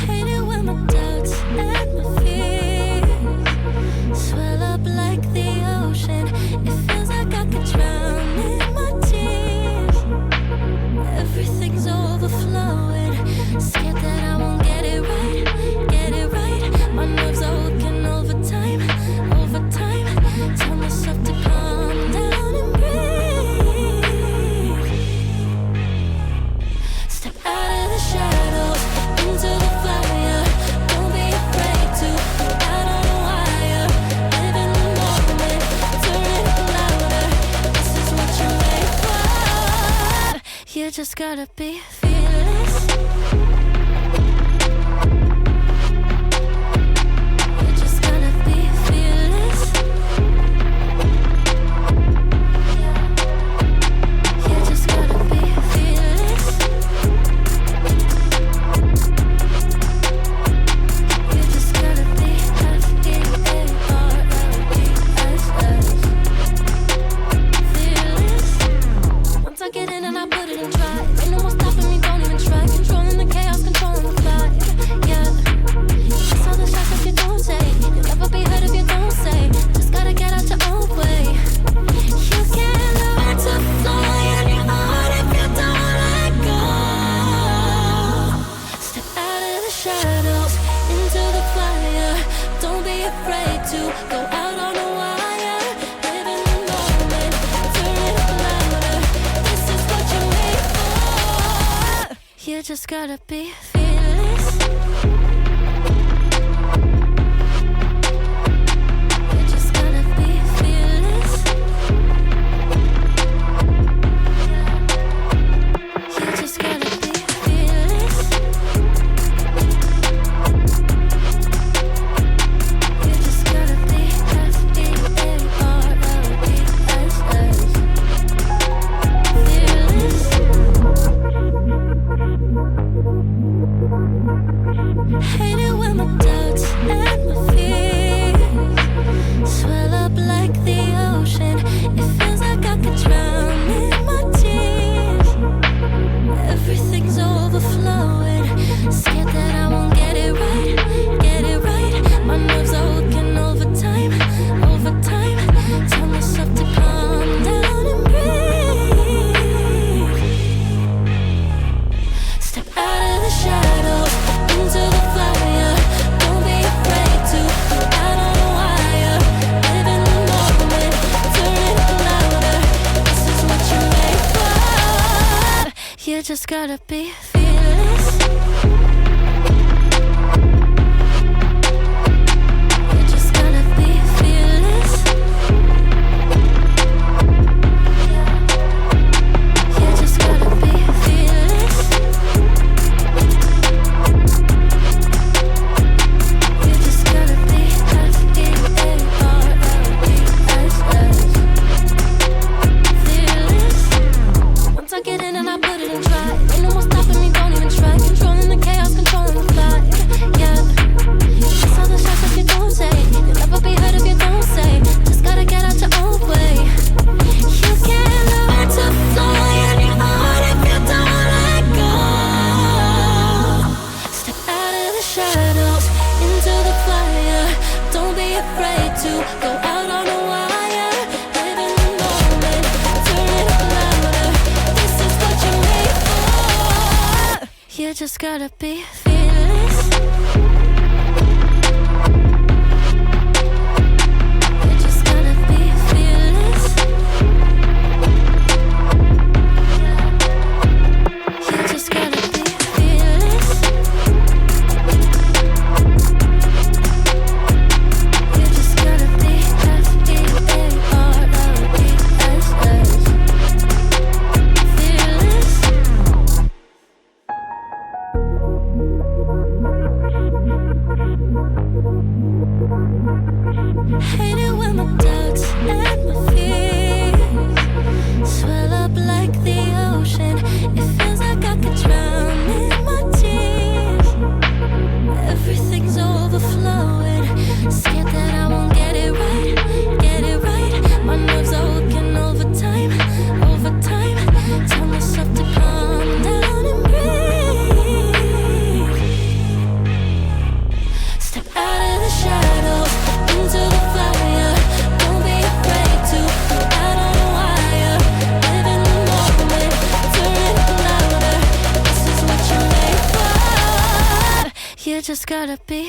Hate it when my doubts and my fears swell up like the ocean. It feels like I could drown in my tears. Everything's overflowing. Scared that I won't get it right, get it right. My nerves are working overtime, overtime. Tell myself to calm down and breathe. Step out of the shadows into the fire. Don't be afraid to go out on a wire. Live in the moment, turn it up louder. This is what you're made for. You just gotta be fearless. You just gotta be fearless. You just gotta be fearless. You just gotta be fearless. Once I get in and I put it in drive, ain't no more stopping me, don't even try. Controlling the chaos, controlling the vibe, yeah. That's all the shots that you don't say. You'll never be heard if you don't say. Just gotta get out your own way. You can't learn to fly in your heart if you don't let go. Step out of the shadows into the fire. Don't be afraid to go out on a wire. Live in the moment, turn it up louder. This is what you're made for. You just gotta be fearless. You just gotta be fearless. You just gotta be fearless. You just gotta be fearless. Hate it when my doubts and my fears swell up like the ocean. It feels like I could drown in my tears. Everything's overflowing. Scared that I won't get it right, get it right. My nerves are working overtime, overtime. Tell myself to calm down and breathe. Step out of the shadows into the fire. Don't be afraid to go out on a wire. Live in the moment, turn it up louder. This is what you're made for. You just gotta be fearless. You just gotta be fearless. You just gotta be fearless. You just gotta be fearless. Once I get in and I put it in drive, ain't no more stopping me, don't even try. Controlling the chaos, controlling the vibe, yeah. That's all the shots that you don't say. You'll never be heard if you don't say. Just gotta get out your own way. You can't learn to fly in your heart if you don't let go. Step out of the shadows into the fire. Don't be afraid to go out on a wire. Live in the moment, turn it up louder. This is what you're made for. You just gotta be fearless. You just gotta be fearless. You just gotta be fearless. You just gotta be fearless. just gotta be